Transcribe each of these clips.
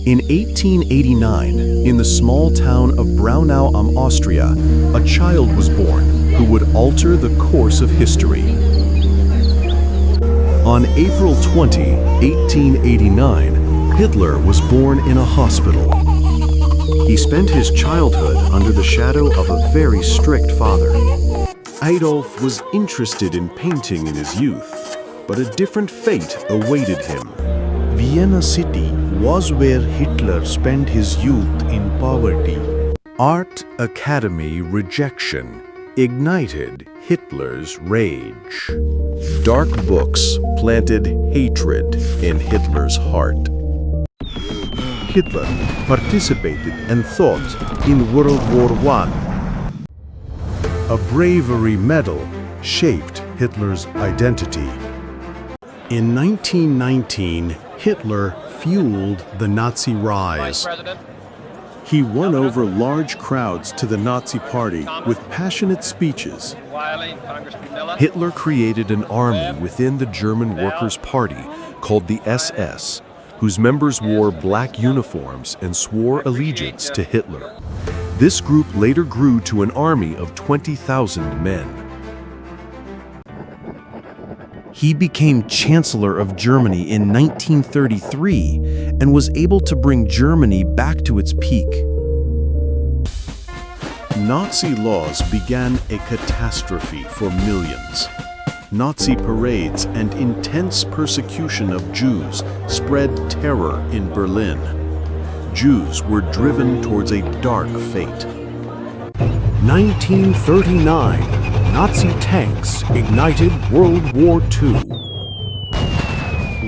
In 1889, in the small town of Braunau am Austria, a child was born who would alter the course of history. On April 20, 1889, Hitler was born in a hospital. He spent his childhood under the shadow of a very strict father. Adolf was interested in painting in his youth, but a different fate awaited him. Vienna city was where Hitler spent his youth in poverty. Art Academy rejection ignited Hitler's rage. Dark books planted hatred in Hitler's heart. Hitler participated and fought in World War I. A bravery medal shaped Hitler's identity. In 1919, Hitler fueled the Nazi rise. He won over large crowds to the Nazi Party with passionate speeches. Hitler created an army within the German Workers' Party called the SS, whose members wore black uniforms and swore allegiance to Hitler. This group later grew to an army of 20,000 men. He became Chancellor of Germany in 1933 and was able to bring Germany back to its peak. Nazi laws began a catastrophe for millions. Nazi parades and intense persecution of Jews spread terror in Berlin. Jews were driven towards a dark fate. 1939, Nazi tanks ignited World War II.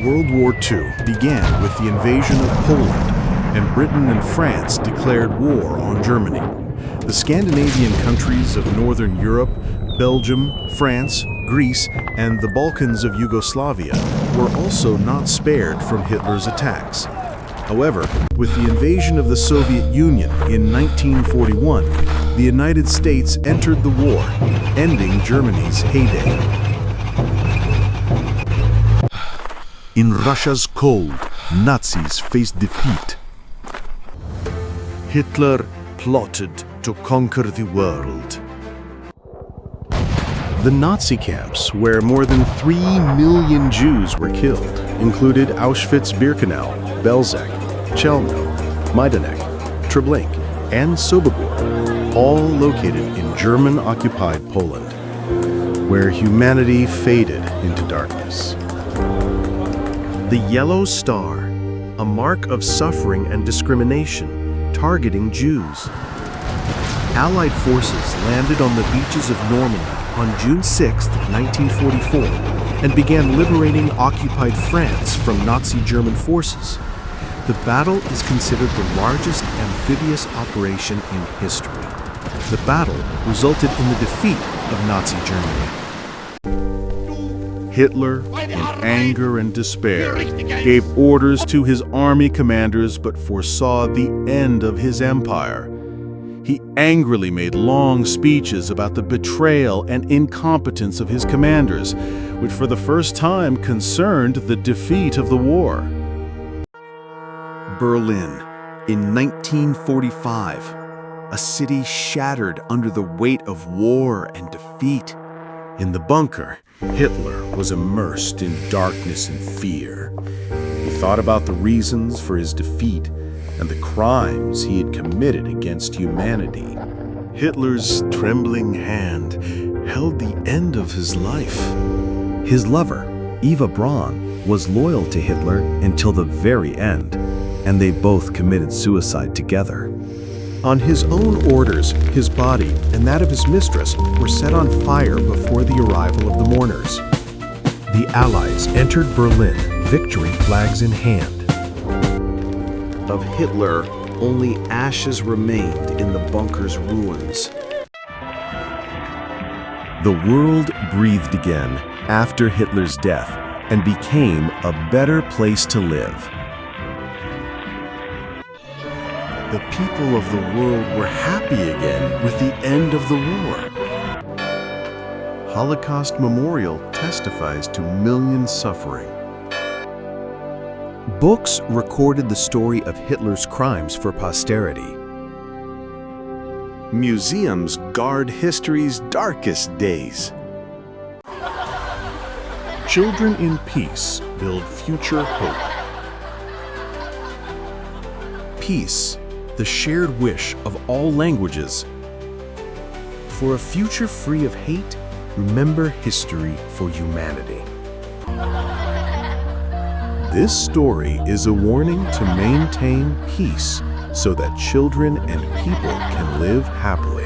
World War II began with the invasion of Poland, and Britain and France declared war on Germany. The Scandinavian countries of Northern Europe, Belgium, France, Greece, and the Balkans of Yugoslavia were also not spared from Hitler's attacks. However, with the invasion of the Soviet Union in 1941, the United States entered the war, ending Germany's heyday. In Russia's cold, Nazis faced defeat. Hitler plotted to conquer the world. The Nazi camps, where more than 3 million Jews were killed, included Auschwitz-Birkenau, Belzec, Chelmno, Majdanek, Treblinka, and Sobibor, all located in German-occupied Poland, where humanity faded into darkness. The Yellow Star, a mark of suffering and discrimination, targeting Jews. Allied forces landed on the beaches of Normandy on June 6, 1944, and began liberating occupied France from Nazi German forces. The battle is considered the largest amphibious operation in history. The battle resulted in the defeat of Nazi Germany. Hitler, in anger and despair, gave orders to his army commanders but foresaw the end of his empire. He angrily made long speeches about the betrayal and incompetence of his commanders, which for the first time concerned the defeat of the war. Berlin, in 1945, a city shattered under the weight of war and defeat. In the bunker, Hitler was immersed in darkness and fear. He thought about the reasons for his defeat and the crimes he had committed against humanity. Hitler's trembling hand held the end of his life. His lover, Eva Braun, was loyal to Hitler until the very end, and they both committed suicide together. On his own orders, his body and that of his mistress were set on fire before the arrival of the mourners. The Allies entered Berlin, victory flags in hand. Of Hitler, only ashes remained in the bunker's ruins. The world breathed again after Hitler's death and became a better place to live. The people of the world were happy again with the end of the war. Holocaust Memorial testifies to millions suffering. Books recorded the story of Hitler's crimes for posterity. Museums guard history's darkest days. Children in peace build future hope. Peace, the shared wish of all languages. For a future free of hate, remember history for humanity. This story is a warning to maintain peace so that children and people can live happily.